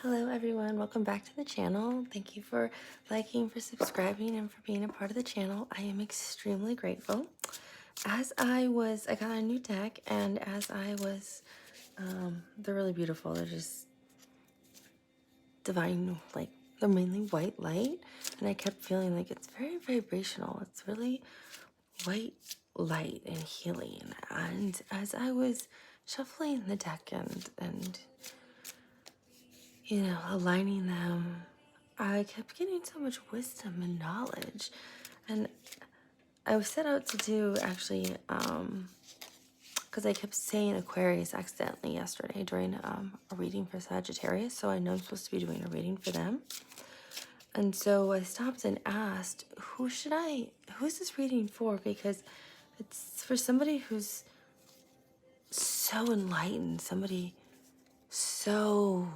Hello everyone, welcome back to the channel. Thank you for liking, for subscribing, and for being a part of the channel. I am extremely grateful. I got a new deck, and they're really beautiful. They're just divine, like, they're mainly white light, and I kept feeling like it's very vibrational. It's really white light and healing. And as I was shuffling the deck and aligning them, I kept getting so much wisdom and knowledge. And I was set out to do actually, because I kept saying Aquarius accidentally yesterday during a reading for Sagittarius. So I know I'm supposed to be doing a reading for them. And so I stopped and asked, who's this reading for? Because it's for somebody who's so enlightened, somebody so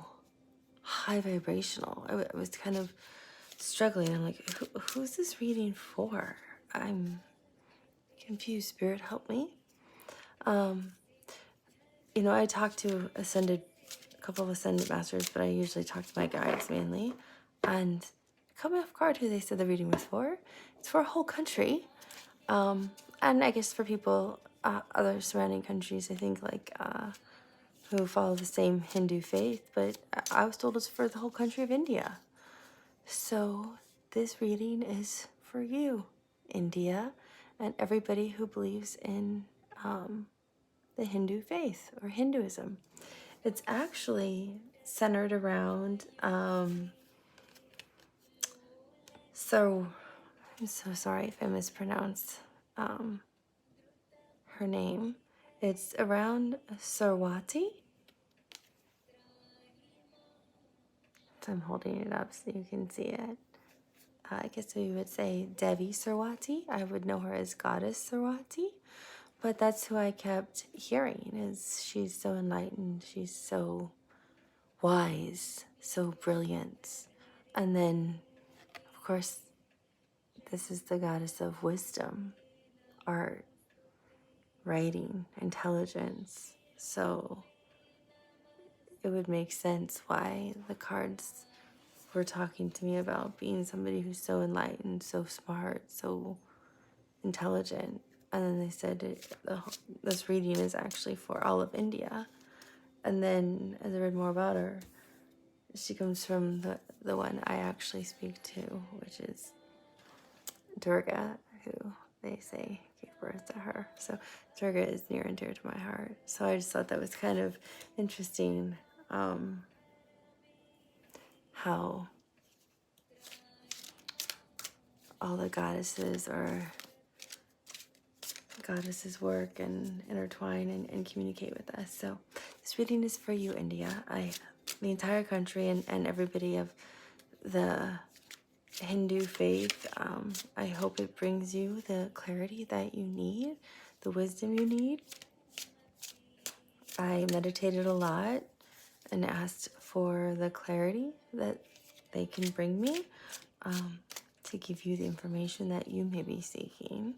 high vibrational. I was kind of struggling. I'm like, who's this reading for? I'm confused. Spirit, help me. I talked to a couple of ascended masters, but I usually talk to my guides mainly. And it caught me off guard who they said the reading was for. It's for a whole country. And I guess for people, other surrounding countries, I think, who follow the same Hindu faith. But I was told it's for the whole country of India. So this reading is for you, India, and everybody who believes in the Hindu faith or Hinduism. It's actually centered around, so I'm so sorry if I mispronounce her name. It's around Saraswati. So I'm holding it up so you can see it. I guess we would say DEVI Saraswati. I would know her as Goddess Saraswati. But that's who I kept hearing, is she's so enlightened, she's so wise, so brilliant. And then, of course, this is the goddess of wisdom, art, writing, intelligence. So it would make sense why the cards were talking to me about being somebody who's so enlightened, so smart, so intelligent. And then they said this reading is actually for all of India. And then as I read more about her, she comes from the one I actually speak to, which is Durga, who they say gave birth to her. So Durga is near and dear to my heart. So I just thought that was kind of interesting, how all the goddesses work and intertwine and communicate with us. So this reading is for you, India. The entire country and everybody of the Hindu faith. I hope it brings you the clarity that you need, the wisdom you need. I meditated a lot and asked for the clarity that they can bring me, to give you the information that you may be seeking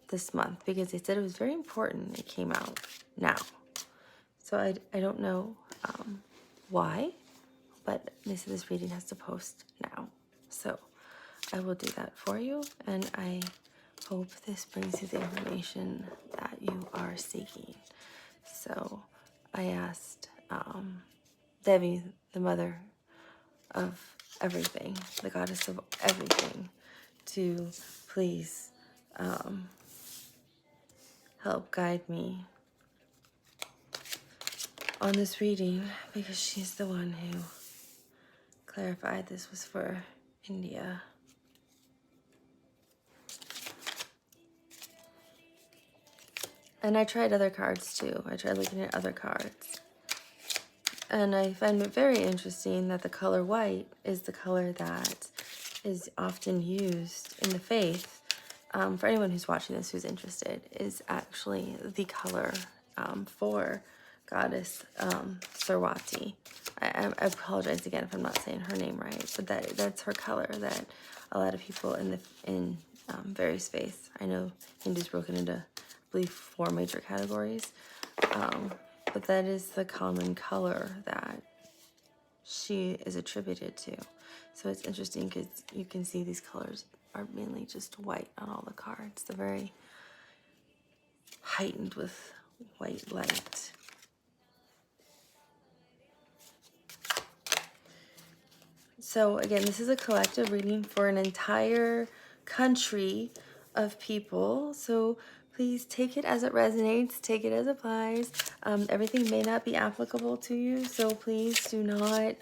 this month, because they said it was very important it came out now. So I don't know why, but they said this reading has to post now. So I will do that for you, and I hope this brings you the information that you are seeking. So I asked Devi, the mother of everything, the goddess of everything, to please help guide me on this reading, because she's the one who clarified this was for India. And I tried other cards too. I tried looking at other cards. And I find it very interesting that the color white is the color that is often used in the faith. For anyone who's watching this who's interested, is actually the color for Goddess Saraswati. I apologize again if I'm not saying her name right, but that's her color that a lot of people in various faiths. I know Hindu's broken into, I believe, 4 major categories, but that is the common color that she is attributed to. So it's interesting because you can see these colors are mainly just white on all the cards. They're very heightened with white light. So again, this is a collective reading for an entire country of people. So please take it as it resonates, take it as it applies. Everything may not be applicable to you, so please do not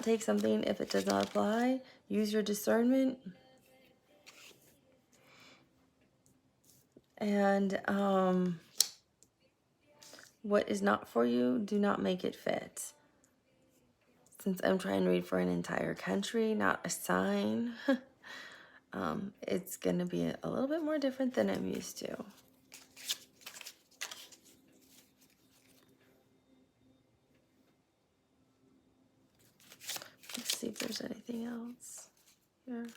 take something if it does not apply. Use your discernment. And what is not for you, do not make it fit. Since I'm trying to read for an entire country, not a sign, it's going to be a little bit more different than I'm used to. Let's see if there's anything else here.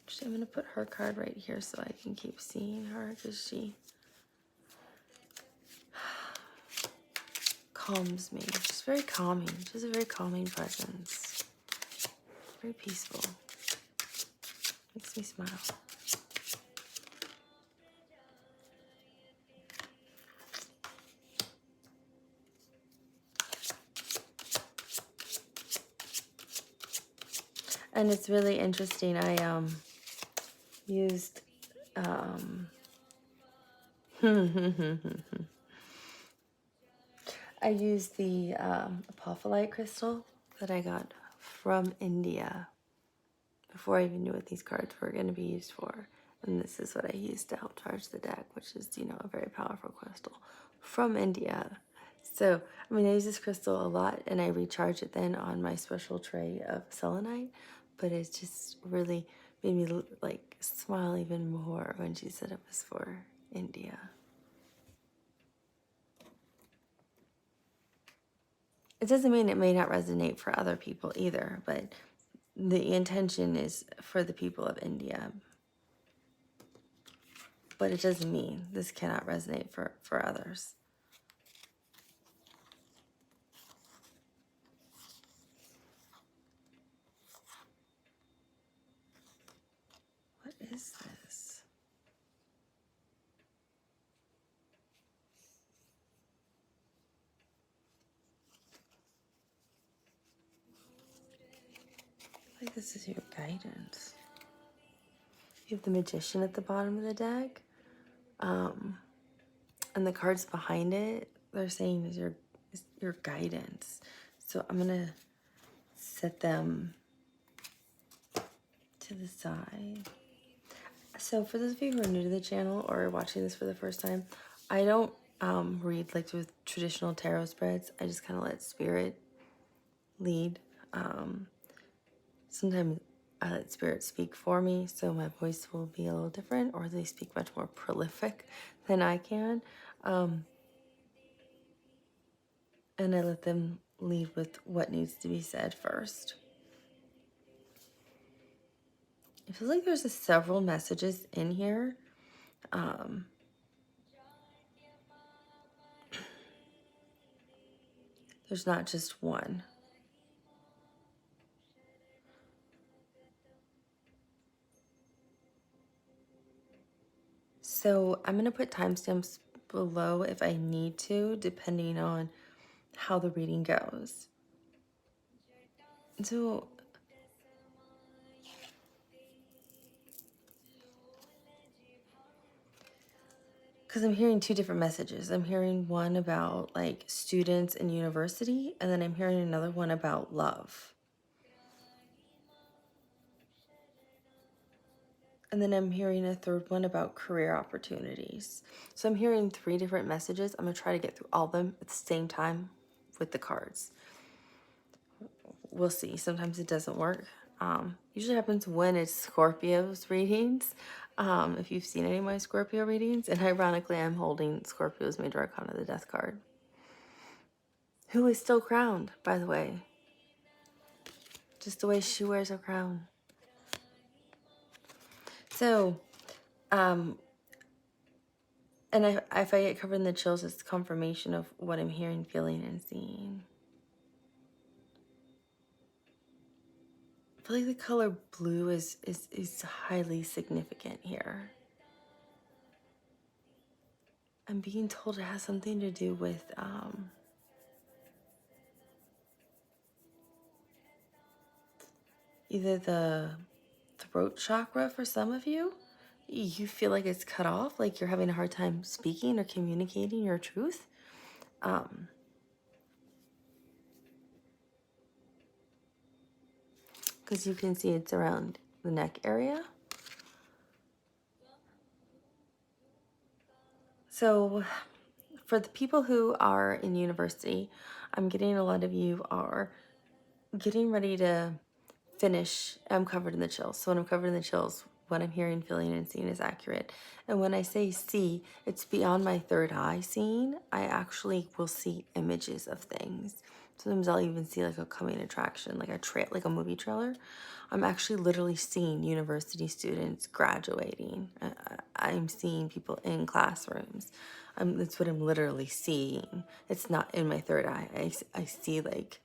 Actually, I'm going to put her card right here so I can keep seeing her, because she calms me. She's very calming. She has a very calming presence. Very peaceful. Makes me smile. And it's really interesting. I used I used the apophyllite crystal that I got from India before I even knew what these cards were going to be used for. And this is what I used to help charge the deck, which is, you know, a very powerful crystal from India. So, I mean, I use this crystal a lot, and I recharge it then on my special tray of selenite. But it just really made me, like, smile even more when she said it was for India. It doesn't mean it may not resonate for other people either, but the intention is for the people of India. But it doesn't mean this cannot resonate for others. What is this? Like this is your guidance. You have the Magician at the bottom of the deck. And the cards behind it, they're saying is your guidance. So I'm going to set them to the side. So for those of you who are new to the channel or watching this for the first time, I don't read like with traditional tarot spreads. I just kind of let spirit lead. Sometimes I let spirit speak for me, so my voice will be a little different, or they speak much more prolific than I can. And I let them lead with what needs to be said first. It feels like there's several messages in here. There's not just one. So I'm going to put timestamps below if I need to, depending on how the reading goes. So because I'm hearing two different messages. I'm hearing one about like students in university, and then I'm hearing another one about love. And then I'm hearing a third one about career opportunities. So I'm hearing three different messages. I'm going to try to get through all of them at the same time with the cards. We'll see. Sometimes it doesn't work. Usually happens when it's Scorpio's readings. If you've seen any of my Scorpio readings. And ironically, I'm holding Scorpio's Major Arcana, the Death card. Who is still crowned, by the way. Just the way she wears her crown. So, and if I get covered in the chills, it's confirmation of what I'm hearing, feeling, and seeing. I feel like the color blue is highly significant here. I'm being told it has something to do with either the throat chakra for some of you. You feel like it's cut off, like you're having a hard time speaking or communicating your truth. Because you can see it's around the neck area. So for the people who are in university, I'm getting a lot of you are getting ready to finish. I'm covered in the chills. So when I'm covered in the chills, what I'm hearing, feeling, and seeing is accurate. And when I say see, it's beyond my third eye seeing. I actually will see images of things. Sometimes I'll even see like a coming attraction, like like a movie trailer. I'm actually literally seeing university students graduating. I'm seeing people in classrooms. That's what I'm literally seeing. It's not in my third eye. I see like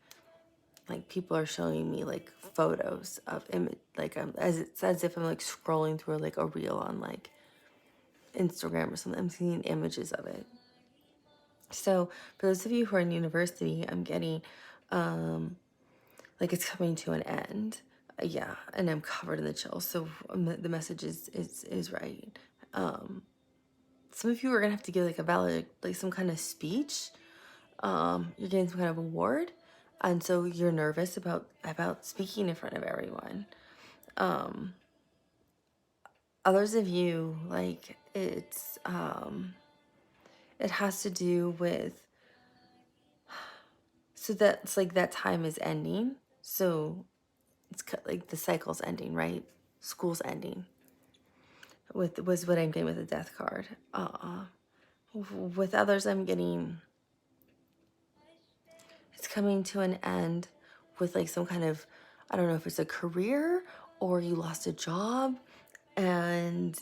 people are showing me like photos of image, like as if I'm like scrolling through like a reel on like Instagram or something. I'm seeing images of it. So for those of you who are in university, I'm getting like it's coming to an end. Yeah, and I'm covered in the chills. So the message is right. Some of you are gonna have to give like a valid, like some kind of speech. You're getting some kind of award, and so you're nervous about speaking in front of everyone. Others of you, like it has to do with, so that's like that time is ending. So it's like the cycle's ending, right? School's ending. Was what I'm getting with the death card. With others, I'm getting it's coming to an end with like some kind of, I don't know if it's a career or you lost a job, and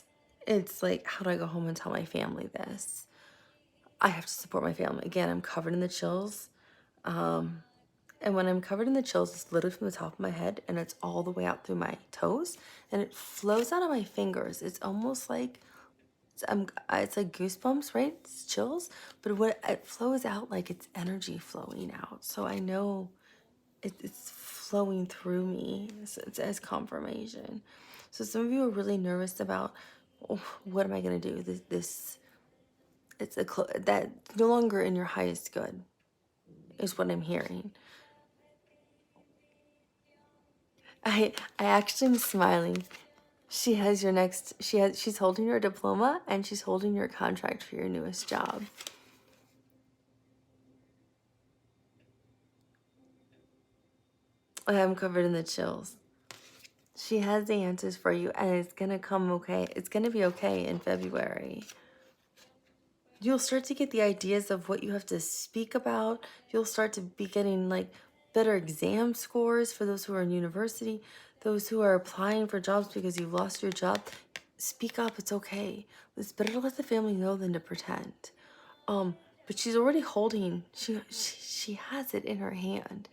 it's like, how do I go home and tell my family this? I have to support my family. Again, I'm covered in the chills. And when I'm covered in the chills, it's literally from the top of my head and it's all the way out through my toes and it flows out of my fingers. It's almost like it's like goosebumps, right? It's chills, but what it flows out like it's energy flowing out. So I know it's flowing through me. So it's as confirmation. So some of you are really nervous about, oh, what am I gonna do? This it's that no longer in your highest good is what I'm hearing. I actually am smiling. She has your next. She's holding your diploma and she's holding your contract for your newest job. I'm covered in the chills. She has the answers for you, and it's gonna come okay. It's gonna be okay in February. You'll start to get the ideas of what you have to speak about. You'll start to be getting like better exam scores for those who are in university, those who are applying for jobs because you've lost your job. Speak up, it's okay. It's better to let the family know than to pretend. But she's already holding, she has it in her hand.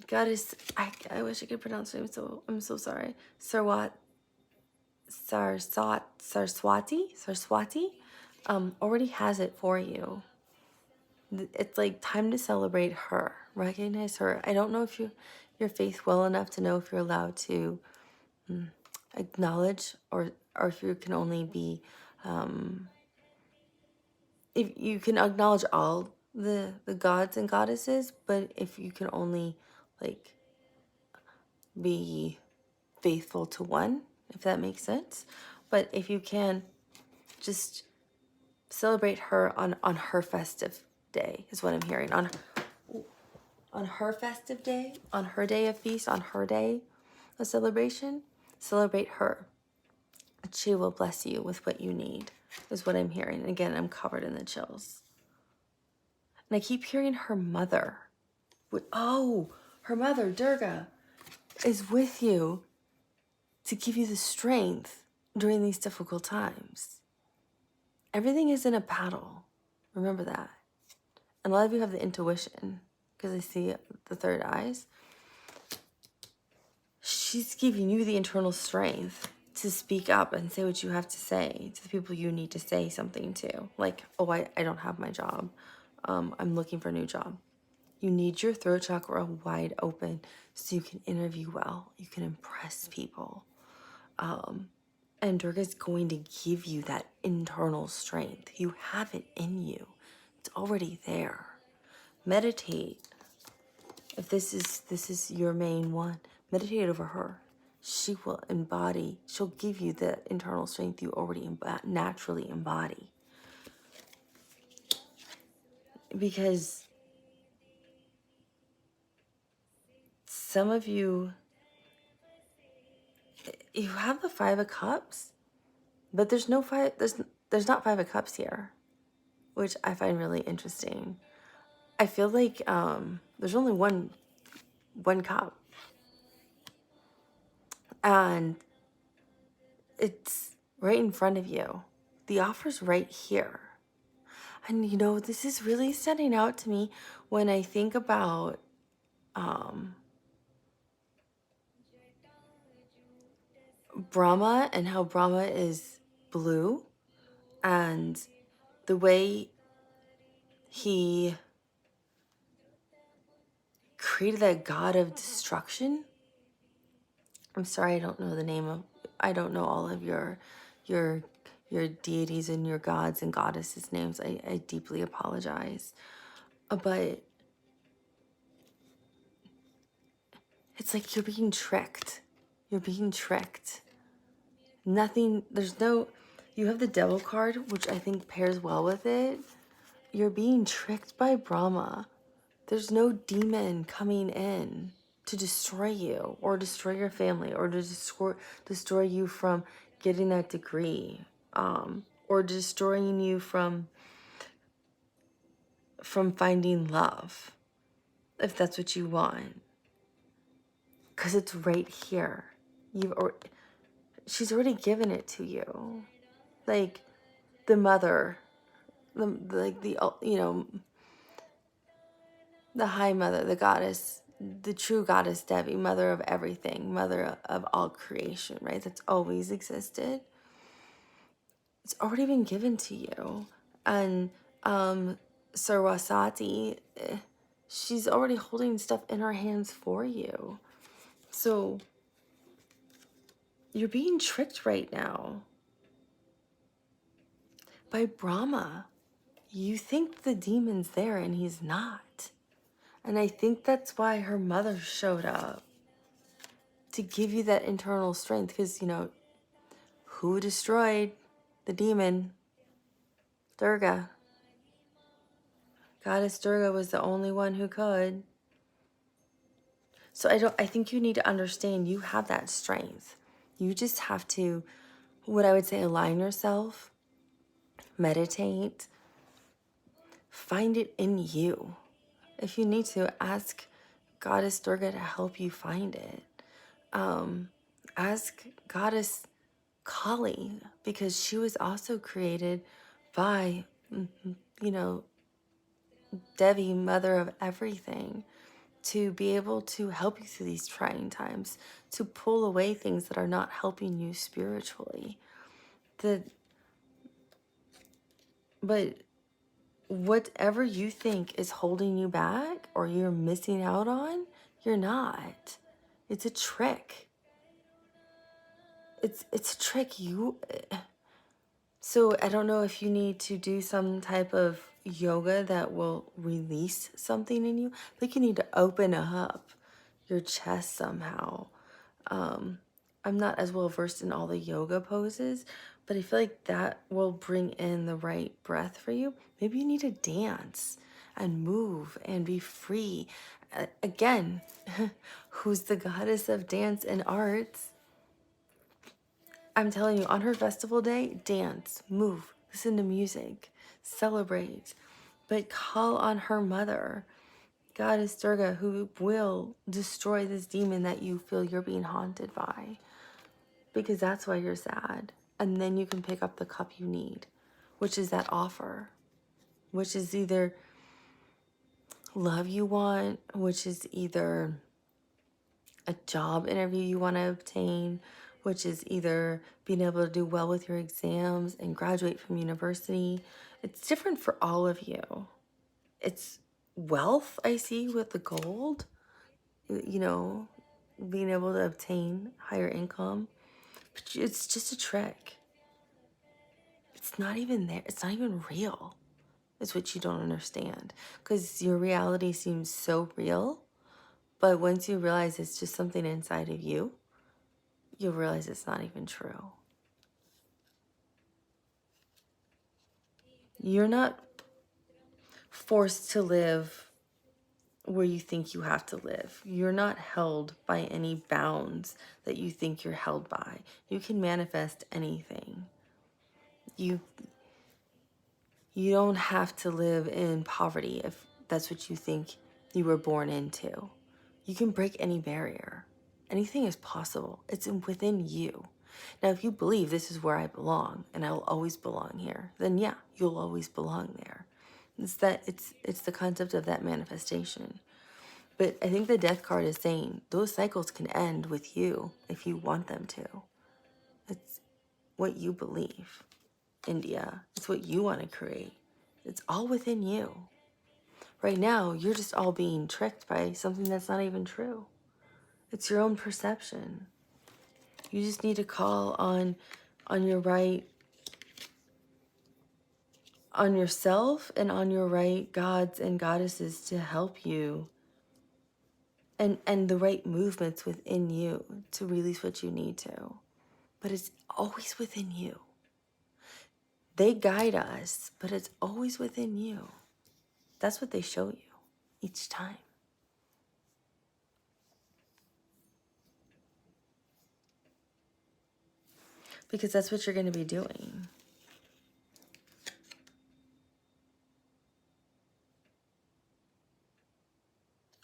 Goddess, I wish I could pronounce her name, so I'm so sorry. Saraswati, already has it for you. It's like time to celebrate her, recognize her. I don't know if your faith well enough to know if you're allowed to acknowledge or if you can only be, if you can acknowledge all the gods and goddesses, but if you can only like be faithful to one, if that makes sense. But if you can just celebrate her on her festive day is what I'm hearing. On her festive day, on her day of feast, on her day of celebration, celebrate her. She will bless you with what you need is what I'm hearing. And again, I'm covered in the chills. And I keep hearing her mother. Oh, her mother, Durga, is with you to give you the strength during these difficult times. Everything is in a battle. Remember that. And a lot of you have the intuition because I see the third eyes. she's giving you the internal strength to speak up and say what you have to say to the people you need to say something to. Like, oh, I don't have my job. I'm looking for a new job. You need your throat chakra wide open so you can interview well. You can impress people. And Durga's going to give you that internal strength. You have it in you. It's already there. Meditate. If this is your main one, meditate over her. She will embody, she'll give you the internal strength you already naturally embody. Because some of you have the Five of Cups, but there's not Five of Cups here, which I find really interesting. I feel like there's only one cup, and it's right in front of you. The offer's right here. And you know, this is really standing out to me when I think about Brahma and how Brahma is blue, and the way he created that god of destruction. I'm sorry, I don't know all of your deities and your gods and goddesses names. I deeply apologize. But it's like you're being tricked. You're being tricked. You have the Devil card, which I think pairs well with it. You're being tricked by Brahma. There's no demon coming in to destroy you or destroy your family or to destroy you from getting that degree, or destroying you from finding love, if that's what you want. Because it's right here. She's already given it to you. Like the mother, the high mother, the goddess, the true goddess Devi, mother of everything, mother of all creation, right? That's always existed. It's already been given to you. And Saraswati, she's already holding stuff in her hands for you. So you're being tricked right now by Brahma. You think the demon's there and he's not. And I think that's why her mother showed up, to give you that internal strength. Because, who destroyed the demon? Durga. Goddess Durga was the only one who could. So I think you need to understand you have that strength. You just have to, what I would say, align yourself, meditate, find it in you. If you need to, ask Goddess Durga to help you find it. Ask Goddess Kali, because she was also created by, Devi, mother of everything, to be able to help you through these trying times, to pull away things that are not helping you spiritually. But whatever you think is holding you back or you're missing out on, you're not. It's a trick. It's a trick. So I don't know if you need to do some type of yoga that will release something in you. I think you need to open up your chest somehow. I'm not as well versed in all the yoga poses, but I feel like that will bring in the right breath for you. Maybe you need to dance and move and be free. Again, who's the goddess of dance and arts? I'm telling you, on her festival day, dance, move, listen to music, celebrate, but call on her mother, Goddess Durga, who will destroy this demon that you feel you're being haunted by, because that's why you're sad. And then you can pick up the cup you need, which is that offer, which is either love you want, which is either a job interview you want to obtain, which is either being able to do well with your exams and graduate from university. It's different for all of you. It's wealth, I see, with the gold, you know, being able to obtain higher income. But it's just a trick. It's not even there. It's not even real. It's what you don't understand. Because your reality seems so real. But once you realize it's just something inside of you, you'll realize it's not even true. You're not forced to live where you think you have to live. You're not held by any bounds that you think you're held by. You can manifest anything. You don't have to live in poverty if that's what you think you were born into. You can break any barrier. Anything is possible. It's within you. Now, if you believe this is where I belong and I will always belong here, then yeah, you'll always belong there. It's the concept of that manifestation. But I think the death card is saying those cycles can end with you if you want them to. It's what you believe, India. It's what you want to create. It's all within you. Right now, you're just all being tricked by something that's not even true. It's your own perception. You just need to call on your right, on yourself and on your right gods and goddesses to help you, and the right movements within you to release what you need to. But it's always within you. They guide us, but it's always within you. That's what they show you each time. Because that's what you're going to be doing.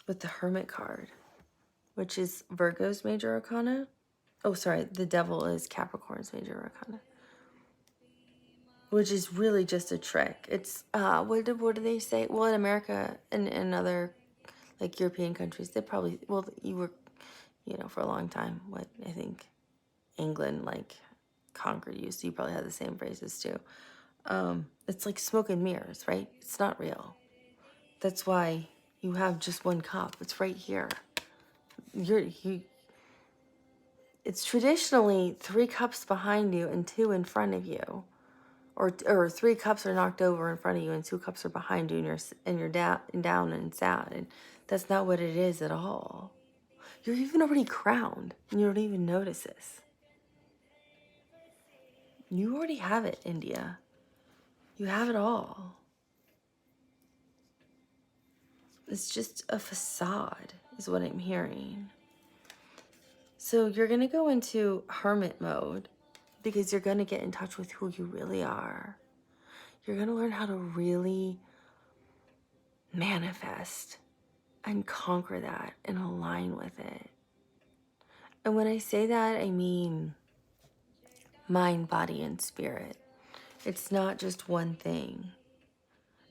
With the Hermit card, which is Virgo's major arcana. Oh, sorry, the Devil is Capricorn's major arcana. Which is really just a trick. It's, what do they say? Well, in America and in other, like, European countries, they probably, well, you were, for a long time, I think England, like, conquered you, so you probably had the same phrases, too. It's like smoke and mirrors, right? It's not real. That's why you have just one cup. It's right here. It's traditionally 3 cups behind you and 2 in front of you. Or 3 cups are knocked over in front of you and 2 cups are behind you, and you're down and sad. And that's not what it is at all. You're even already crowned and you don't even notice this. You already have it, India. You have it all. It's just a facade, is what I'm hearing. So you're going to go into hermit mode because you're going to get in touch with who you really are. You're going to learn how to really manifest and conquer that and align with it. And when I say that, I mean mind, body, and spirit. It's not just one thing.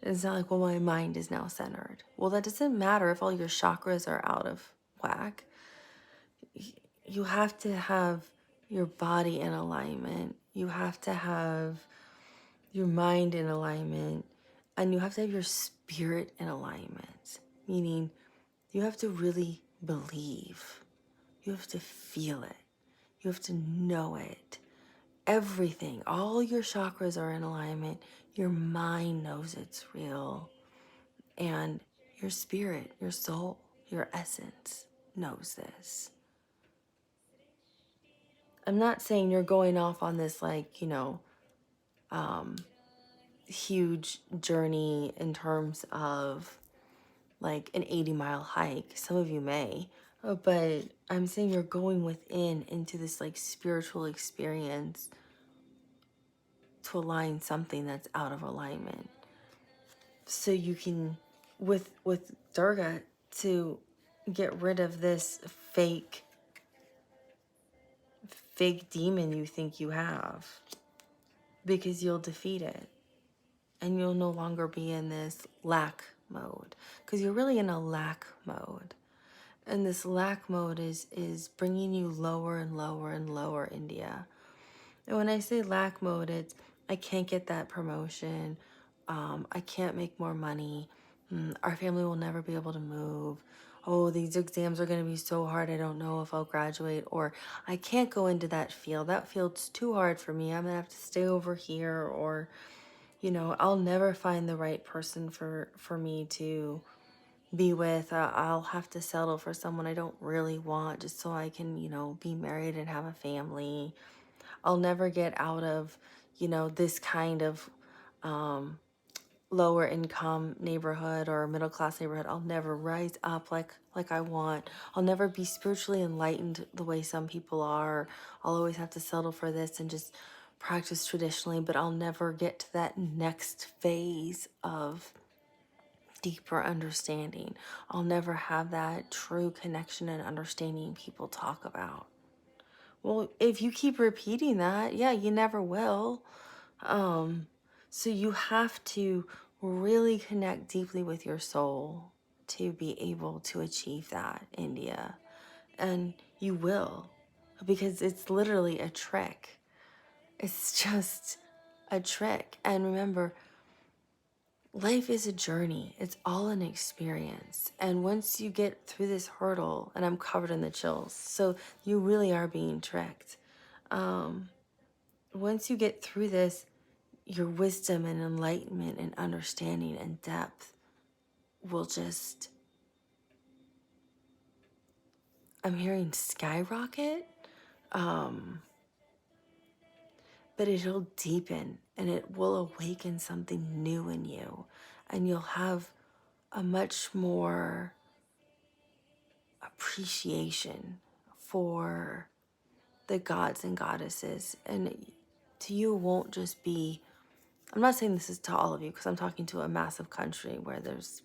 It's not like, well, my mind is now centered. Well, that doesn't matter if all your chakras are out of whack. You have to have your body in alignment. You have to have your mind in alignment. And you have to have your spirit in alignment. Meaning, you have to really believe. You have to feel it. You have to know it. Everything, all your chakras are in alignment. Your mind knows it's real. And your spirit, your soul, your essence knows this. I'm not saying you're going off on this, like, huge journey in terms of like an 80-mile hike. Some of you may, but I'm saying you're going within into this like spiritual experience to align something that's out of alignment. So you can, with Durga, to get rid of this fake demon you think you have, because you'll defeat it and you'll no longer be in this lack mode, because you're really in a lack mode. And this lack mode is bringing you lower and lower and lower, India. And when I say lack mode, it's I can't get that promotion. I can't make more money. Our family will never be able to move. Oh, these exams are going to be so hard. I don't know if I'll graduate. Or I can't go into that field. That field's too hard for me. I'm going to have to stay over here. Or, I'll never find the right person for me to be with. I'll have to settle for someone I don't really want just so I can, be married and have a family. I'll never get out of, this kind of lower income neighborhood or middle class neighborhood. I'll never rise up like I want. I'll never be spiritually enlightened the way some people are. I'll always have to settle for this and just practice traditionally, but I'll never get to that next phase of deeper understanding. I'll never have that true connection and understanding people talk about. Well, if you keep repeating that, yeah, you never will. So you have to really connect deeply with your soul to be able to achieve that, India. And you will, because it's literally a trick. It's just a trick. And remember, life is a journey. It's all an experience. And once you get through this hurdle, and I'm covered in the chills, so you really are being tricked. Once you get through this, your wisdom and enlightenment and understanding and depth will just, I'm hearing skyrocket, but it'll deepen and it will awaken something new in you. And you'll have a much more appreciation for the gods and goddesses. And to you, it won't just be, I'm not saying this is to all of you because I'm talking to a massive country where there's,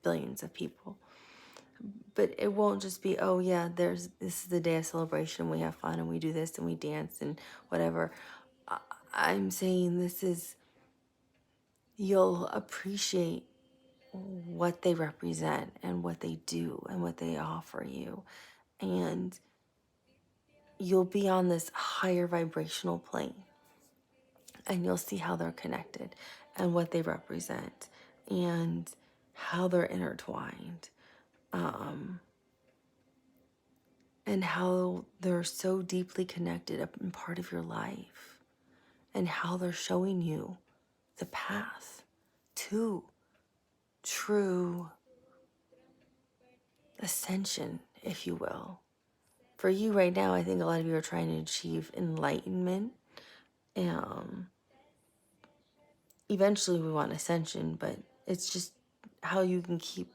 billions of people. But it won't just be, oh yeah, this is the day of celebration, we have fun and we do this and we dance and whatever. I'm saying you'll appreciate what they represent and what they do and what they offer you. And you'll be on this higher vibrational plane and you'll see how they're connected and what they represent and how they're intertwined. And how they're so deeply connected and part of your life, and how they're showing you the path to true ascension, if you will. For you right now, I think a lot of you are trying to achieve enlightenment. Eventually we want ascension, but it's just how you can keep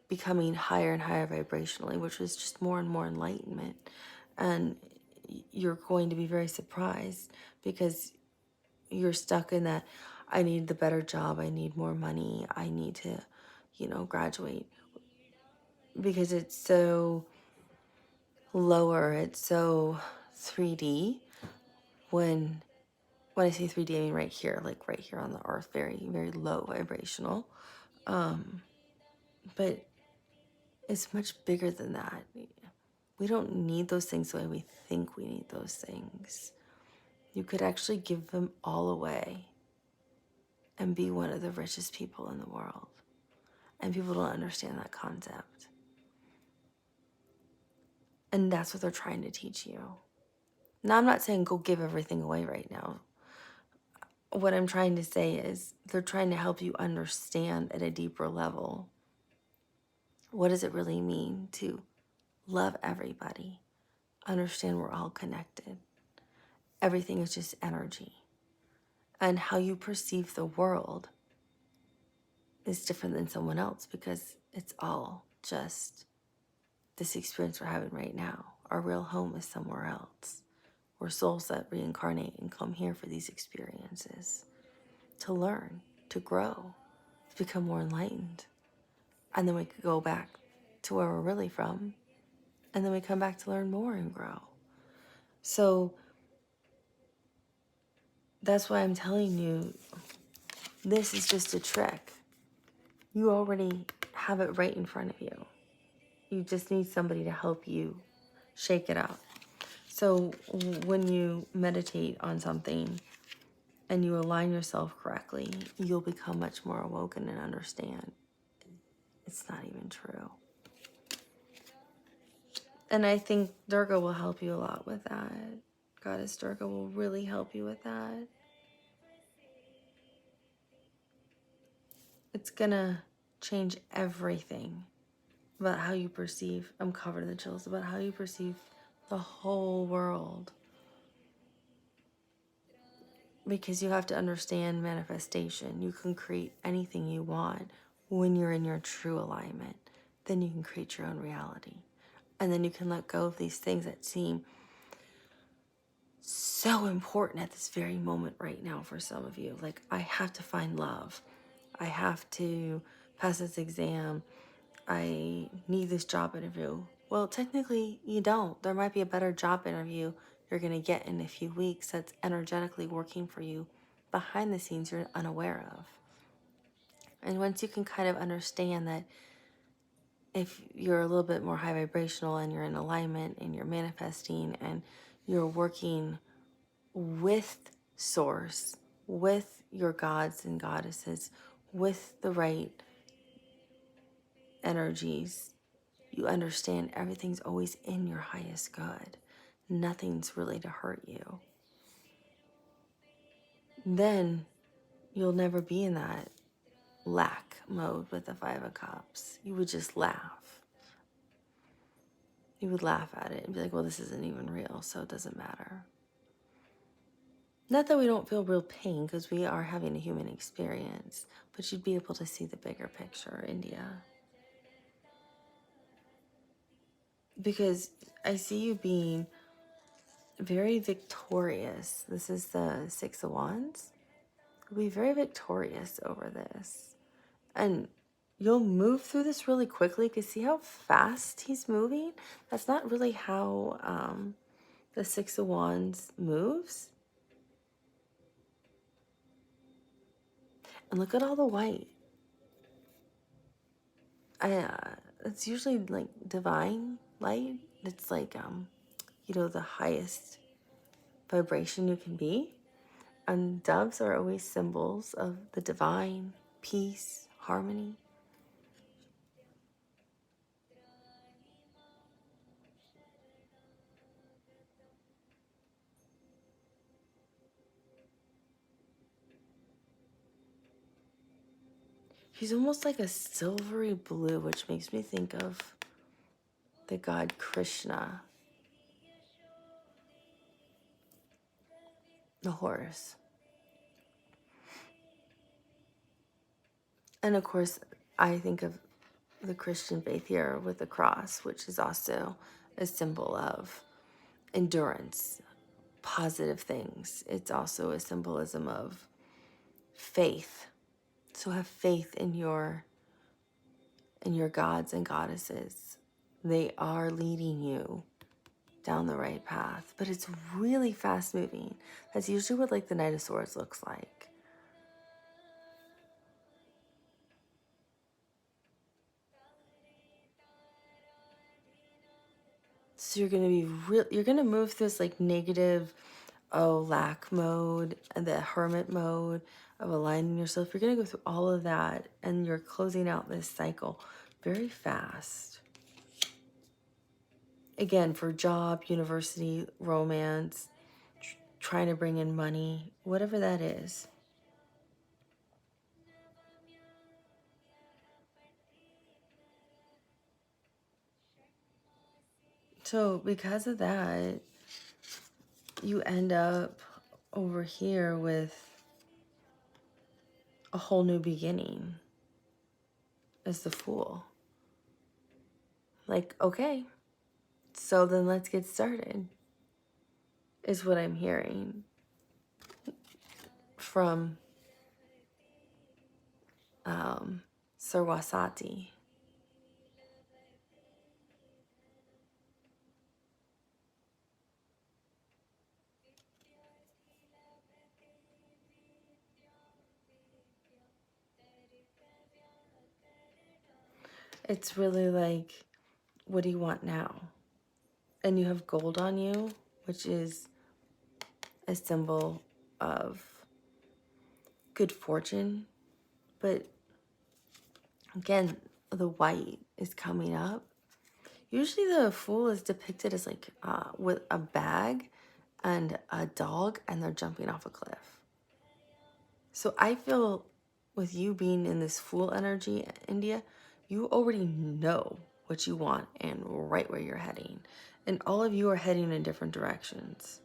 becoming higher and higher vibrationally, which is just more and more enlightenment. And you're going to be very surprised because you're stuck in that, I need the better job, I need more money, I need to, graduate. Because it's so lower, it's so 3D. When I say 3D, I mean right here, like right here on the earth, very, very low vibrational. But it's much bigger than that. We don't need those things the way we think we need those things. You could actually give them all away and be one of the richest people in the world. And people don't understand that concept. And that's what they're trying to teach you. Now, I'm not saying go give everything away right now. What I'm trying to say is they're trying to help you understand at a deeper level, what does it really mean to love everybody? Understand we're all connected. Everything is just energy. And how you perceive the world is different than someone else because it's all just this experience we're having right now. Our real home is somewhere else. We're souls that reincarnate and come here for these experiences to learn, to grow, to become more enlightened. And then we could go back to where we're really from. And then we come back to learn more and grow. So that's why I'm telling you, this is just a trick. You already have it right in front of you. You just need somebody to help you shake it up. So when you meditate on something and you align yourself correctly, you'll become much more awoken and understand it's not even true. And I think Durga will help you a lot with that. Goddess Durga will really help you with that. It's gonna change everything about how you perceive, I'm covered in the chills, about how you perceive the whole world. Because you have to understand manifestation. You can create anything you want when you're in your true alignment. Then you can create your own reality. And then you can let go of these things that seem so important at this very moment right now for some of you. Like, I have to find love. I have to pass this exam. I need this job interview. Well, technically, you don't. There might be a better job interview you're going to get in a few weeks that's energetically working for you behind the scenes you're unaware of. And once you can kind of understand that if you're a little bit more high vibrational and you're in alignment and you're manifesting and you're working with source, with your gods and goddesses, with the right energies, you understand everything's always in your highest good. Nothing's really to hurt you. Then you'll never be in that lack mode with the Five of Cups. You would just laugh. You would laugh at it and be like, well, this isn't even real, so it doesn't matter. Not that we don't feel real pain, because we are having a human experience, but you'd be able to see the bigger picture, India. Because I see you being very victorious. This is the Six of Wands. You'll be very victorious over this. And you'll move through this really quickly, because see how fast he's moving? That's not really how the Six of Wands moves. And look at all the white. It's usually like divine light. It's like, the highest vibration you can be. And doves are always symbols of the divine, peace, harmony. He's almost like a silvery blue, which makes me think of the god Krishna, the horse. And of course, I think of the Christian faith here with the cross, which is also a symbol of endurance, positive things. It's also a symbolism of faith. So have faith in your gods and goddesses. They are leading you down the right path, but it's really fast moving. That's usually what like the Knight of Swords looks like. So you're gonna be you're gonna move this like negative, lack mode and the hermit mode of aligning yourself. You're gonna go through all of that, and you're closing out this cycle very fast. Again, for job, university, romance, trying to bring in money, whatever that is. So because of that, you end up over here with a whole new beginning as the Fool. Like, okay, so then let's get started, is what I'm hearing from Saraswati. It's really like what do you want now? And you have gold on you, which is a symbol of good fortune. But again, the white is coming up. Usually the Fool is depicted as like with a bag and a dog, and they're jumping off a cliff. So I feel with you being in this Fool energy, India, you already know what you want and right where you're heading. And all of you are heading in different directions,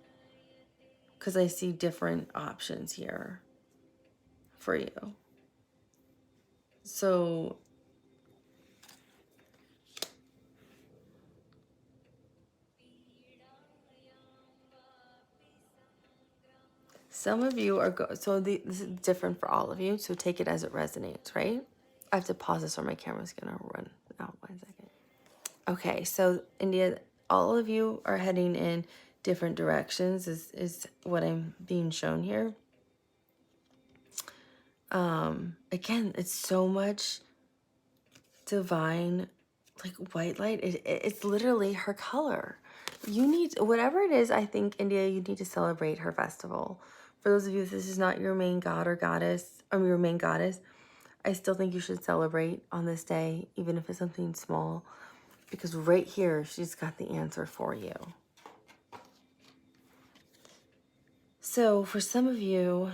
because I see different options here for you. So some of you are this is different for all of you, so take it as it resonates, right? I have to pause this or my camera's gonna run out. 1 second. Okay, so India, all of you are heading in different directions is what I'm being shown here. Again, it's so much divine, like white light. It's literally her color. You need, whatever it is, I think, India, you need to celebrate her festival. For those of you, if this is not your main god or goddess, or your main goddess, I still think you should celebrate on this day, even if it's something small, because right here, she's got the answer for you. So for some of you,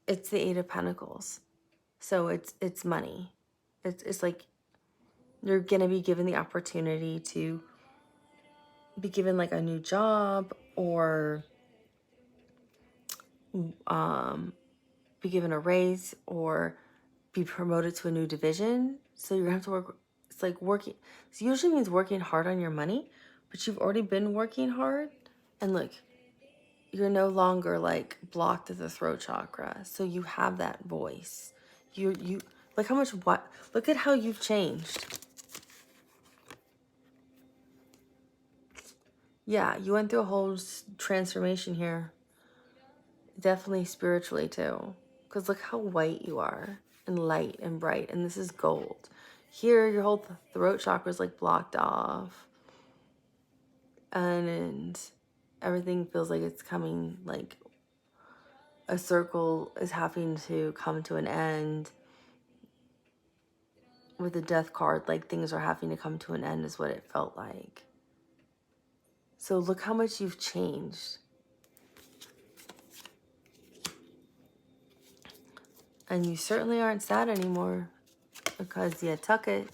it's the Eight of Pentacles. So it's money. It's like you're going to be given the opportunity to be given like a new job, or be given a raise, or be promoted to a new division. So you're going to have to work. It's like working. This usually means working hard on your money, but you've already been working hard. And look, you're no longer like blocked at the throat chakra. So you have that voice. You look how much, look at how you've changed. Yeah, you went through a whole transformation here. Definitely spiritually too. Because look how white you are, and light and bright. And this is gold. Here, your whole throat chakra is like blocked off. And everything feels like it's coming, like a circle is having to come to an end. With the death card, like things are having to come to an end is what it felt like. So look how much you've changed. And you certainly aren't sad anymore, because you took it.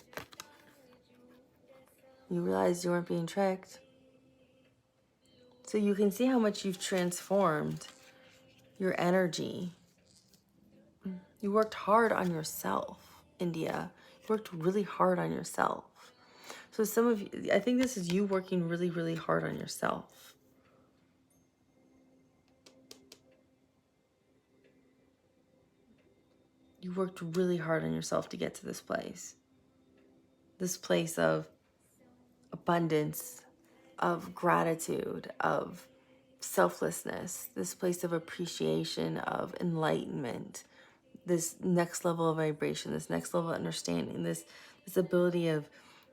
You realized you weren't being tricked. So you can see how much you've transformed your energy. You worked hard on yourself, India. You worked really hard on yourself. So some of you, I think this is you working really, really hard on yourself. You worked really hard on yourself to get to this place. This place of abundance, of gratitude, of selflessness, this place of appreciation, of enlightenment, this next level of vibration, this next level of understanding, this ability of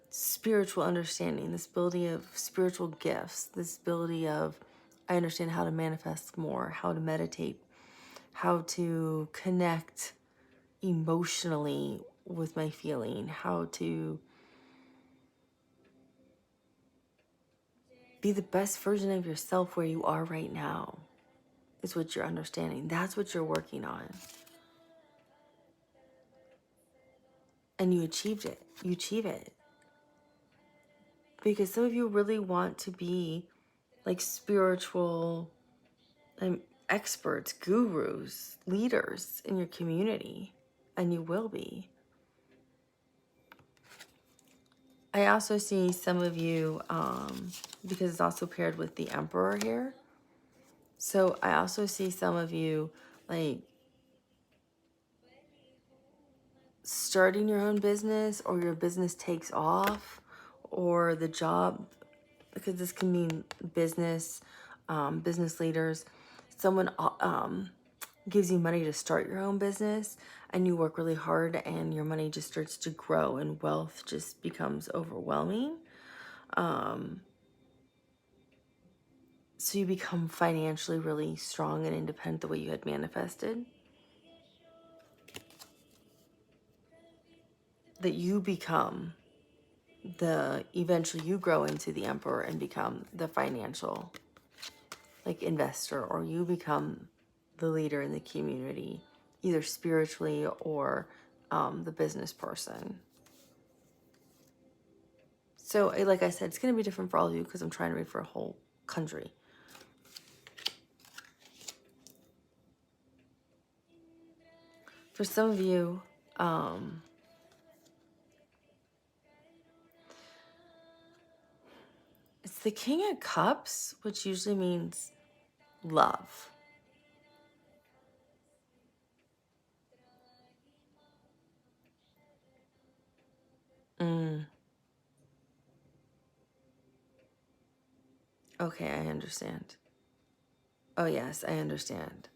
spiritual understanding, this ability of spiritual gifts, this ability of, I understand how to manifest more, how to meditate, how to connect emotionally with my feeling, how to be the best version of yourself where you are right now, is what you're understanding. That's what you're working on. And you achieved it. You achieve it. Because some of you really want to be like spiritual experts, gurus, leaders in your community. And you will be. I also see some of you, because it's also paired with the Emperor here. So I also see some of you like starting your own business, or your business takes off, or the job, because this can mean business, business leaders, someone gives you money to start your own business, and you work really hard and your money just starts to grow and wealth just becomes overwhelming. So you become financially really strong and independent the way you had manifested. That you become eventually you grow into the emperor and become the financial like investor, or you become the leader in the community, either spiritually or the business person. So like I said, it's going to be different for all of you because I'm trying to read for a whole country. For some of you, it's the King of Cups, which usually means love. Okay, I understand. Oh yes, I understand.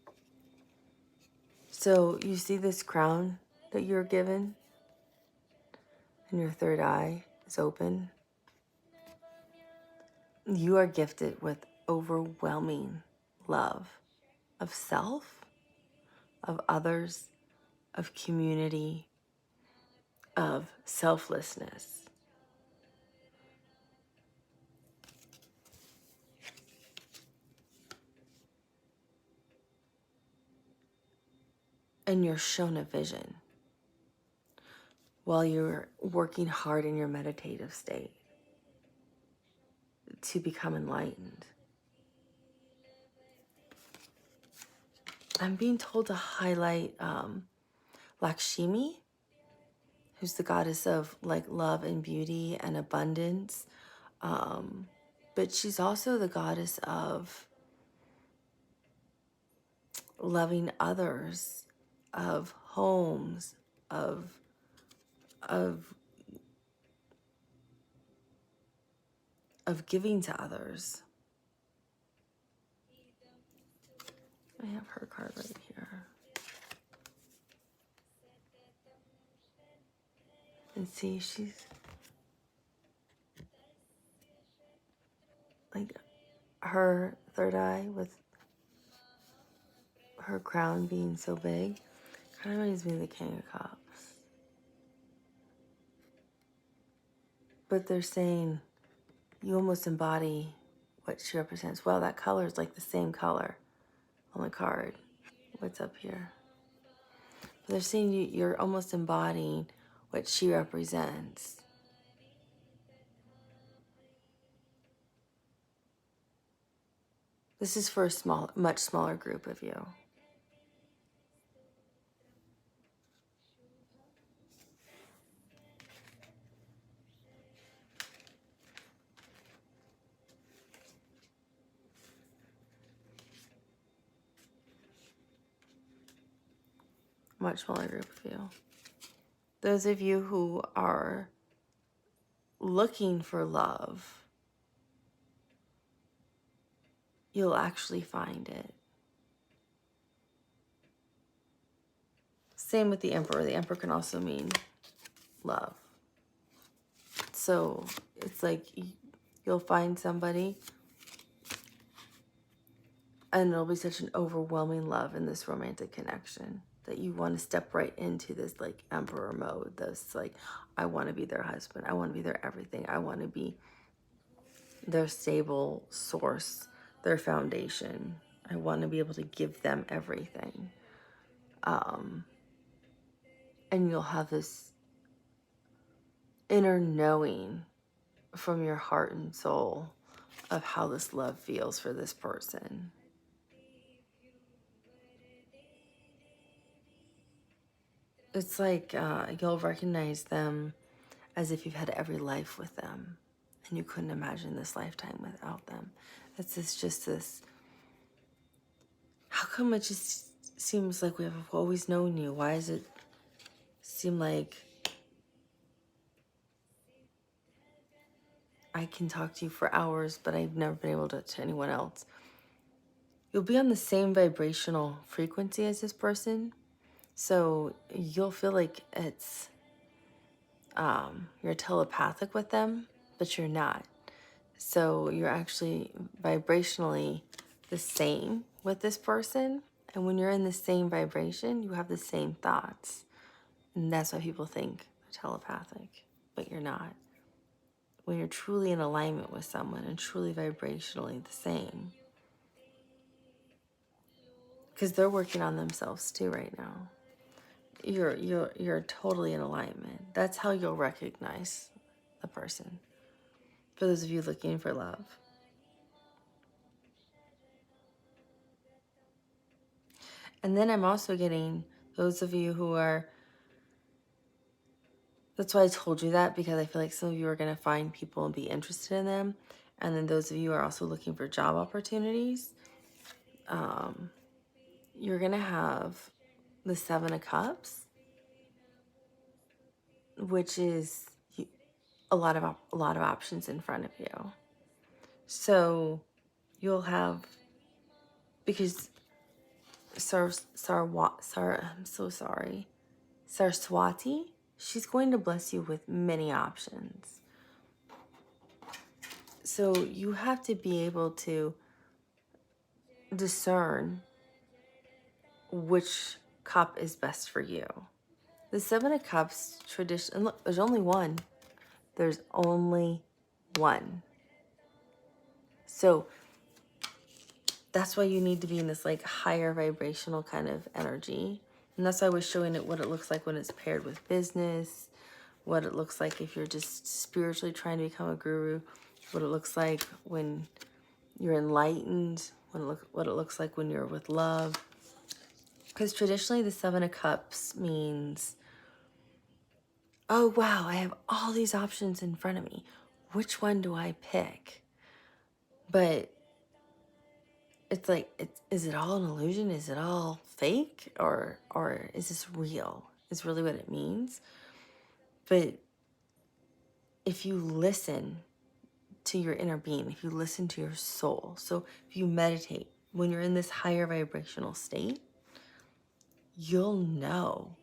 So you see this crown that you're given, and your third eye is open. You are gifted with overwhelming love of self, of others, of community, of selflessness. And you're shown a vision while you're working hard in your meditative state to become enlightened. I'm being told to highlight Lakshmi, who's the goddess of like love and beauty and abundance. But she's also the goddess of loving others, of homes, of giving to others. I have her card right here. And see, she's like her third eye with her crown being so big kind of reminds me of the King of Cups. But they're saying you almost embody what she represents. Well, that color is like the same color on the card. What's up here? But they're saying you're almost embodying what she represents. This is for a much smaller group of you. Much smaller group of you. Those of you who are looking for love, you'll actually find it. Same with the Emperor. The Emperor can also mean love. So it's like you'll find somebody and it'll be such an overwhelming love in this romantic connection that you want to step right into this like Emperor mode. This like, I want to be their husband. I want to be their everything. I want to be their stable source, their foundation. I want to be able to give them everything. And you'll have this inner knowing from your heart and soul of how this love feels for this person. It's like you'll recognize them as if you've had every life with them and you couldn't imagine this lifetime without them. It's just this, how come it just seems like we've always known you? Why does it seem like I can talk to you for hours, but I've never been able to anyone else? you'll be on the same vibrational frequency as this person. So you'll feel like it's, you're telepathic with them, but you're not. So you're actually vibrationally the same with this person. And when you're in the same vibration, you have the same thoughts. And that's why people think they're telepathic, but you're not. When you're truly in alignment with someone and truly vibrationally the same, because they're working on themselves too right now. You're totally in alignment. That's how you'll recognize the person. For those of you looking for love. And then I'm also getting those of you who are, that's why I told you that, because I feel like some of you are going to find people and be interested in them. And then those of you who are also looking for job opportunities, you're going to have the Seven of Cups, which is a lot of options in front of you. So you'll have, because I'm so sorry, Saraswati, she's going to bless you with many options. So you have to be able to discern which cup is best for you. The Seven of Cups tradition, and look, there's only one. There's only one. So that's why you need to be in this like higher vibrational kind of energy. And that's why I was showing it what it looks like when it's paired with business, what it looks like if you're just spiritually trying to become a guru, what it looks like when you're enlightened, what it looks like when you're with love. Because traditionally the Seven of Cups means, oh wow, I have all these options in front of me. Which one do I pick? But it's like, is it all an illusion? Is it all fake? Or is this real? Is really what it means. But if you listen to your inner being, if you listen to your soul, so if you meditate, when you're in this higher vibrational state, you'll know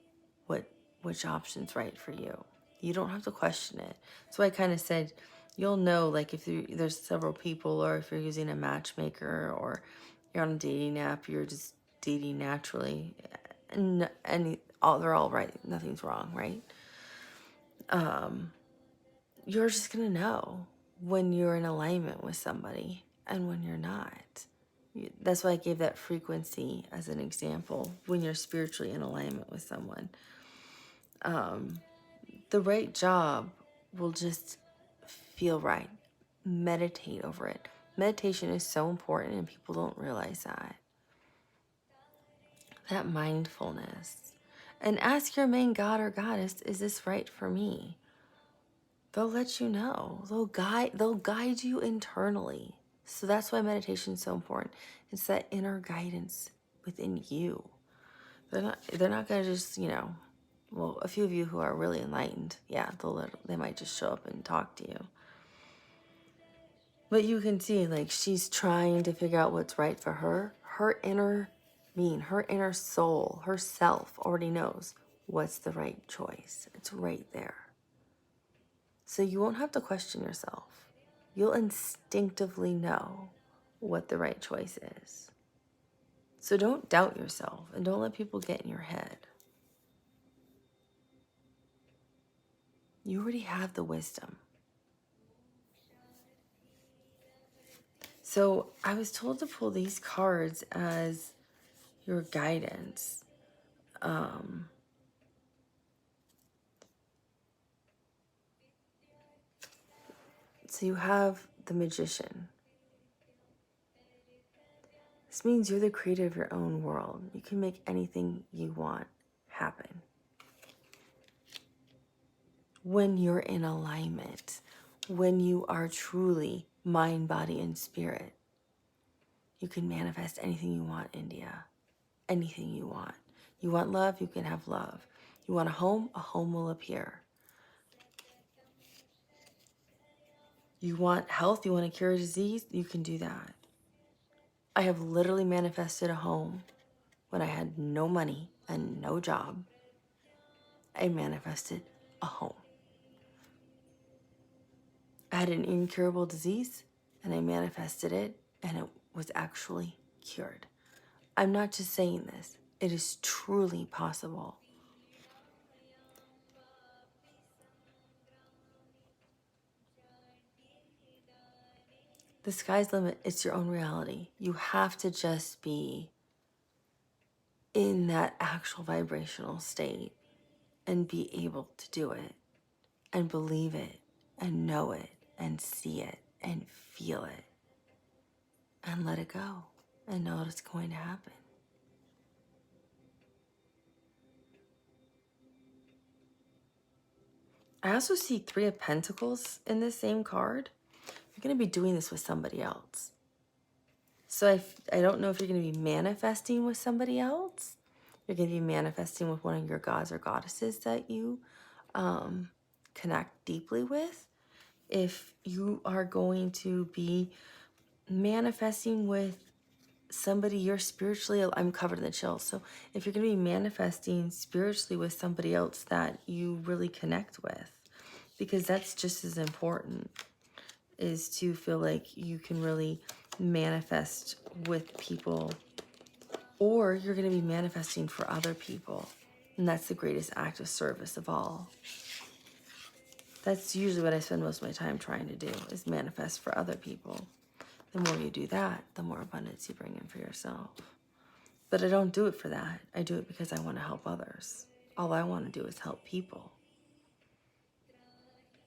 which option's right for you. You don't have to question it. So I kind of said, you'll know, like if there's several people, or if you're using a matchmaker, or you're on a dating app, you're just dating naturally, and they're all right. Nothing's wrong, right? You're just gonna know when you're in alignment with somebody and when you're not. That's why I gave that frequency as an example. When you're spiritually in alignment with someone, the right job will just feel right. Meditate over it. Meditation is so important, and people don't realize that mindfulness. And ask your main god or goddess, is this right for me? They'll let you know. They'll guide you internally. So that's why meditation is so important. It's that inner guidance within you. They're not gonna just, well, a few of you who are really enlightened, yeah, they might just show up and talk to you. But you can see, like, she's trying to figure out what's right for her. Her inner being, her inner soul, herself already knows what's the right choice. It's right there. So you won't have to question yourself. You'll instinctively know what the right choice is. So don't doubt yourself, and don't let people get in your head. You already have the wisdom. So I was told to pull these cards as your guidance. So you have the Magician. This means you're the creator of your own world. You can make anything you want happen. When you're in alignment, when you are truly mind, body, and spirit, you can manifest anything you want, India. Anything you want. You want love, you can have love. You want a home will appear. You want health, you want to cure a disease, you can do that. I have literally manifested a home when I had no money and no job. I manifested a home. I had an incurable disease and I manifested it and it was actually cured. I'm not just saying this. It is truly possible. The sky's the limit. It's your own reality. You have to just be in that actual vibrational state and be able to do it and believe it and know it and see it and feel it and let it go and know it's going to happen. I also see 3 of Pentacles in the same card. You're going to be doing this with somebody else. So I don't know if you're going to be manifesting with somebody else. You're going to be manifesting with one of your gods or goddesses that you connect deeply with. If you are going to be manifesting with somebody you're spiritually, I'm covered in the chills. So if you're going to be manifesting spiritually with somebody else that you really connect with, because that's just as important, is to feel like you can really manifest with people, or you're going to be manifesting for other people. And that's the greatest act of service of all. That's usually what I spend most of my time trying to do, is manifest for other people. The more you do that, the more abundance you bring in for yourself. But I don't do it for that. I do it because I want to help others. All I want to do is help people.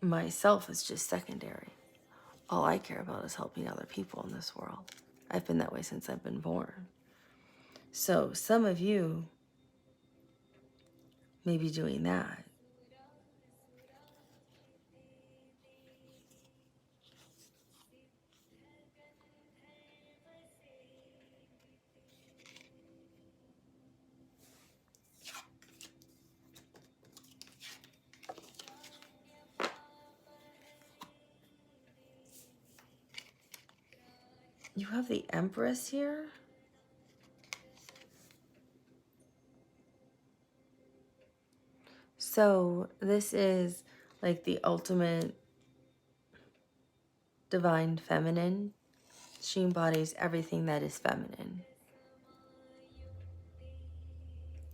Myself is just secondary. All I care about is helping other people in this world. I've been that way since I've been born. So some of you may be doing that. You have the Empress here. So this is like the ultimate divine feminine. She embodies everything that is feminine.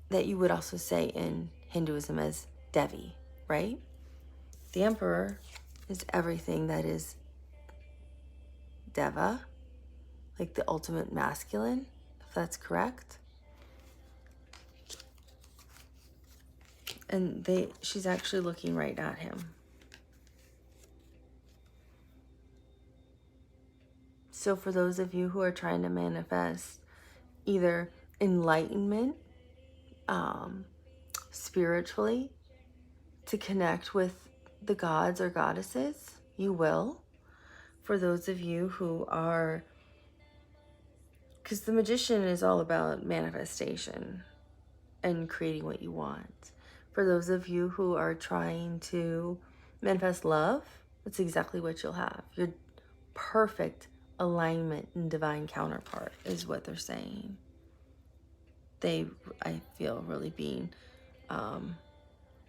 That you would also say in Hinduism as Devi, right? The Emperor is everything that is Deva, like the ultimate masculine, if that's correct. And she's actually looking right at him. So for those of you who are trying to manifest either enlightenment spiritually, to connect with the gods or goddesses, you will. For those of you who are, because the magician is all about manifestation and creating what you want. For those of you who are trying to manifest love, that's exactly what you'll have. Your perfect alignment and divine counterpart is what they're saying. They, I feel, really being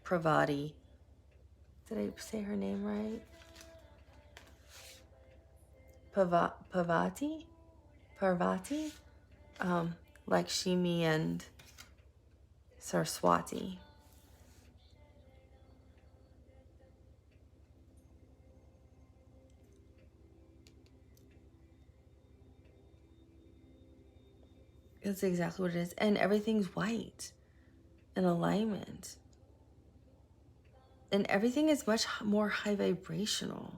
Pravati. Did I say her name right? Parvati? Lakshmi and Saraswati. That's exactly what it is. And everything's white in alignment. And everything is much more high vibrational.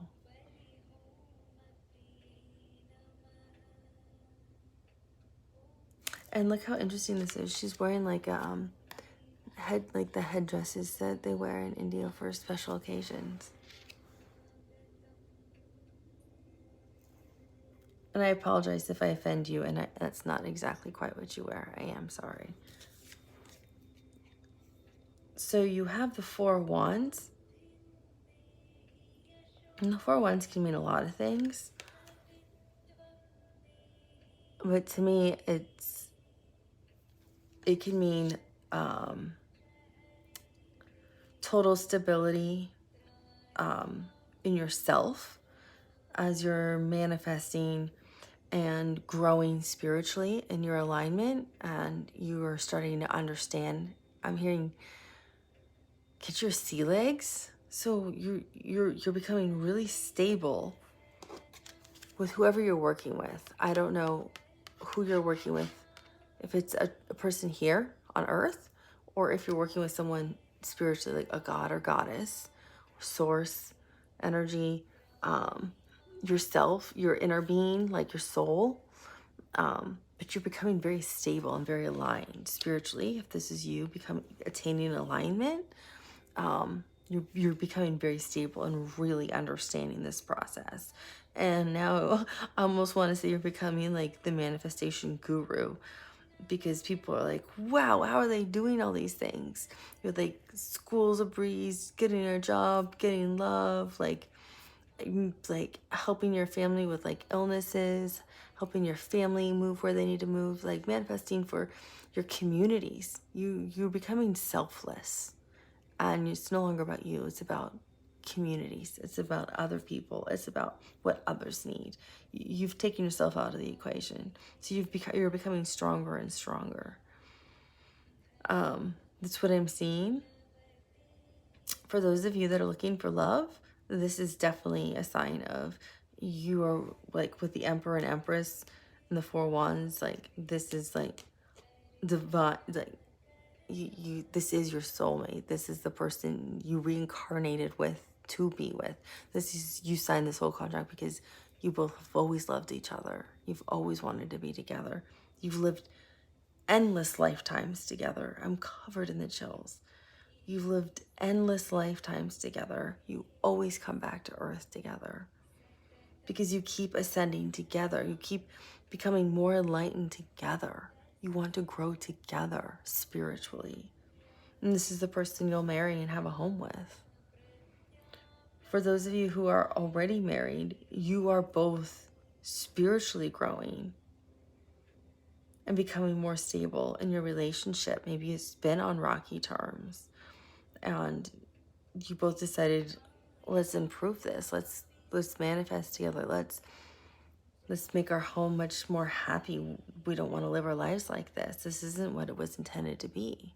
And look how interesting this is. She's wearing like a like the headdresses that they wear in India for special occasions. And I apologize if I offend you, and that's not exactly quite what you wear. I am sorry. So you have the 4 wands. And the 4 wands can mean a lot of things. But to me, it can mean total stability in yourself as you're manifesting and growing spiritually in your alignment, and you are starting to understand. I'm hearing, get your sea legs. So you're becoming really stable with whoever you're working with. I don't know who you're working with, if it's a person here on earth, or if you're working with someone spiritually, like a god or goddess, source, energy, yourself, your inner being, like your soul. But you're becoming very stable and very aligned spiritually. If this is you attaining alignment, you're becoming very stable and really understanding this process. And now I almost want to say you're becoming like the manifestation guru, because people are like, wow, how are they doing all these things? You're like, school's a breeze, getting a job, getting love, like helping your family with like illnesses, helping your family move where they need to move, like manifesting for your communities. You're becoming selfless, and it's no longer about you. It's about communities. It's about other people. It's about what others need. You've taken yourself out of the equation, so you're becoming stronger and stronger. That's what I'm seeing. For those of you that are looking for love, this is definitely a sign of you are like with the Emperor and Empress and the Four Wands. Like this is like divine. Like this is your soulmate. This is the person you reincarnated with to be with. This is, you signed this whole contract because you both have always loved each other. You've always wanted to be together. You've lived endless lifetimes together. I'm covered in the chills. You've lived endless lifetimes together. You always come back to earth together because you keep ascending together. You keep becoming more enlightened together. You want to grow together spiritually. And this is the person you'll marry and have a home with. For those of you who are already married, you are both spiritually growing and becoming more stable in your relationship. Maybe it's been on rocky terms, and you both decided, let's improve this. Let's manifest together. Let's make our home much more happy. We don't want to live our lives like this. This isn't what it was intended to be,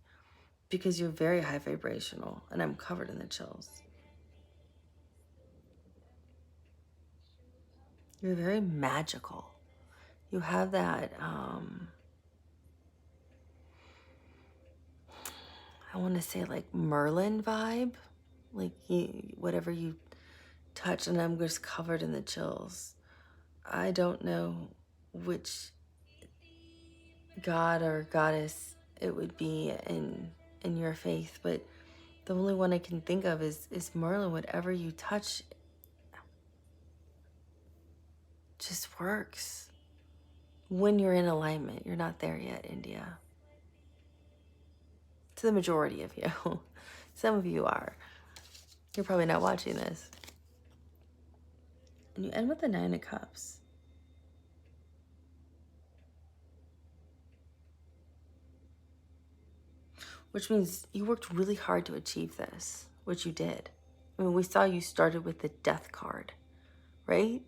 because you're very high vibrational, and I'm covered in the chills. You're very magical. You have that, I want to say like Merlin vibe, like whatever you touch, and I'm just covered in the chills. I don't know which god or goddess it would be in your faith, but the only one I can think of is Merlin. Whatever you touch just works when you're in alignment. You're not there yet, India. To the majority of you. Some of you are. You're probably not watching this. And you end with the 9 of Cups. Which means you worked really hard to achieve this, which you did. I mean, we saw you started with the Death card, right?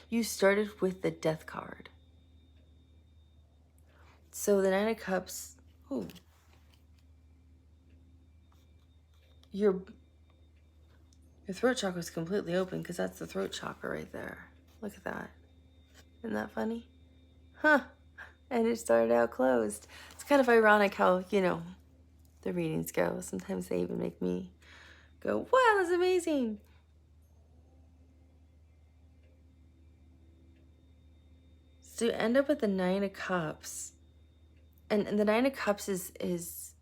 You started with the Death card. So the 9 of Cups, ooh. Your throat chakra is completely open, because that's the throat chakra right there. Look at that. Isn't that funny? Huh. And it started out closed. It's kind of ironic how, the readings go. Sometimes they even make me go, wow, that's amazing. So you end up with the 9 of Cups. And the 9 of Cups is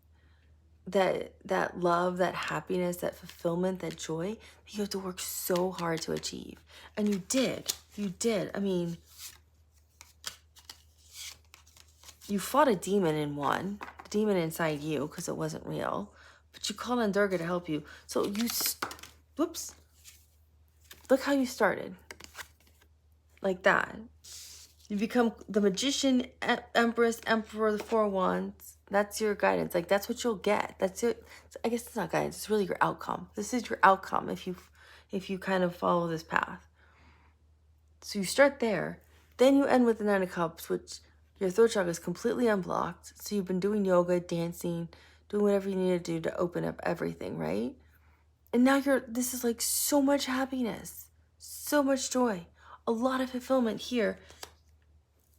that love, that happiness, that fulfillment, that joy that you have to work so hard to achieve. And you did. You did. I mean, you fought a demon and won. The demon inside you, because it wasn't real. But you called on Durga to help you. So look how you started. Like that. You become the magician, empress, emperor, the four wands. That's your guidance. Like, that's what you'll get. That's it. I guess it's not guidance. It's really your outcome. This is your outcome if you kind of follow this path. So you start there. Then you end with the Nine of Cups, which your throat chakra is completely unblocked. So you've been doing yoga, dancing, doing whatever you need to do to open up everything, right? And now this is like so much happiness, so much joy, a lot of fulfillment here,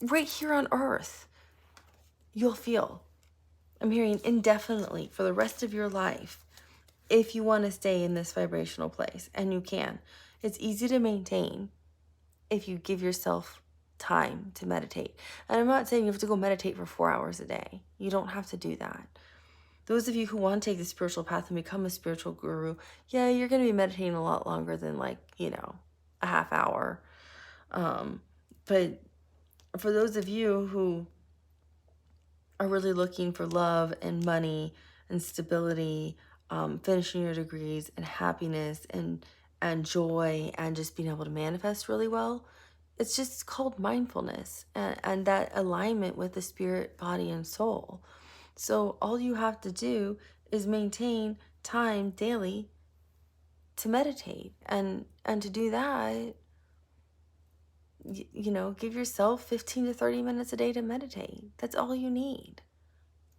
right here on earth. You'll feel, I'm hearing indefinitely for the rest of your life, if you want to stay in this vibrational place, and you can. It's easy to maintain if you give yourself time to meditate. And I'm not saying you have to go meditate for 4 hours a day. You don't have to do that. Those of you who want to take the spiritual path and become a spiritual guru, yeah, you're going to be meditating a lot longer than like, a half hour. But for those of you who are really looking for love and money and stability, finishing your degrees and happiness and joy and just being able to manifest really well, it's just called mindfulness and that alignment with the spirit, body, and soul. So all you have to do is maintain time daily to meditate. And to do that, give yourself 15 to 30 minutes a day to meditate. That's all you need.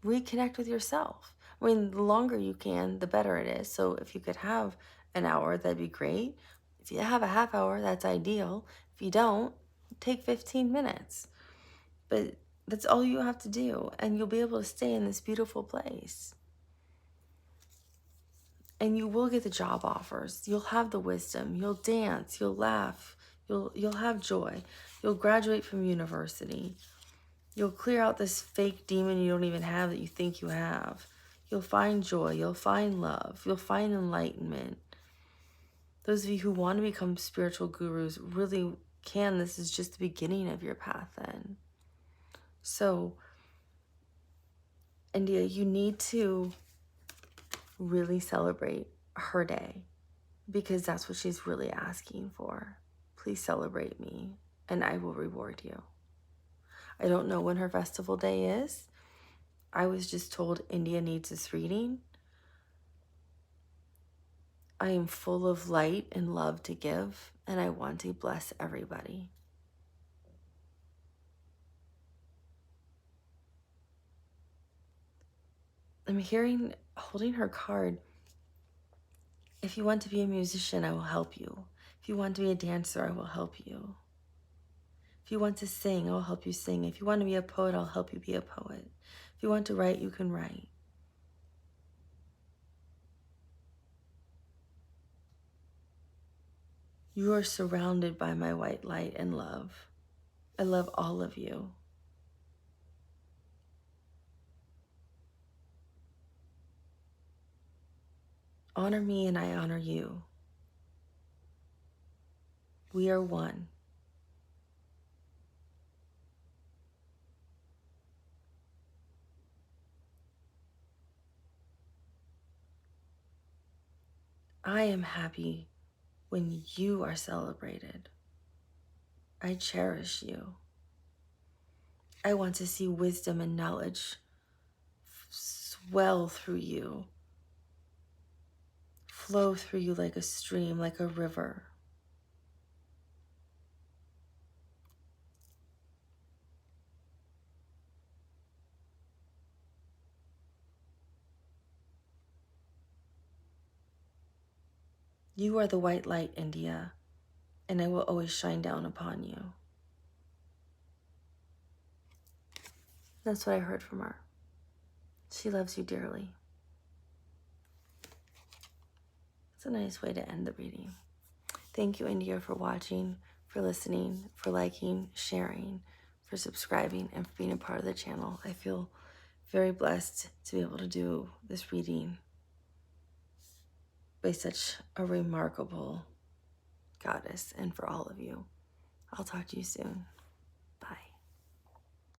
Reconnect with yourself. I mean, the longer you can, the better it is. So if you could have an hour, that'd be great. If you have a half hour, that's ideal. If you don't, take 15 minutes. But that's all you have to do, and you'll be able to stay in this beautiful place. And you will get the job offers. You'll have the wisdom. You'll dance. You'll laugh. You'll have joy. You'll graduate from university. You'll clear out this fake demon you don't even have that you think you have. You'll find joy. You'll find love. You'll find enlightenment. Those of you who want to become spiritual gurus really can. This is just the beginning of your path then. So, India, you need to really celebrate her day because that's what she's really asking for. Please celebrate me and I will reward you. I don't know when her festival day is. I was just told India needs this reading. I am full of light and love to give, and I want to bless everybody. I'm holding her card. If you want to be a musician, I will help you. If you want to be a dancer, I will help you. If you want to sing, I will help you sing. If you want to be a poet, I'll help you be a poet. If you want to write, you can write. You are surrounded by my white light and love. I love all of you. Honor me and I honor you. We are one. I am happy when you are celebrated. I cherish you. I want to see wisdom and knowledge swell through you, flow through you like a stream, like a river. You are the white light, India, and I will always shine down upon you. That's what I heard from her. She loves you dearly. It's a nice way to end the reading. Thank you, India, for watching, for listening, for liking, sharing, for subscribing, and for being a part of the channel. I feel very blessed to be able to do this reading by such a remarkable goddess, and for all of you. I'll talk to you soon.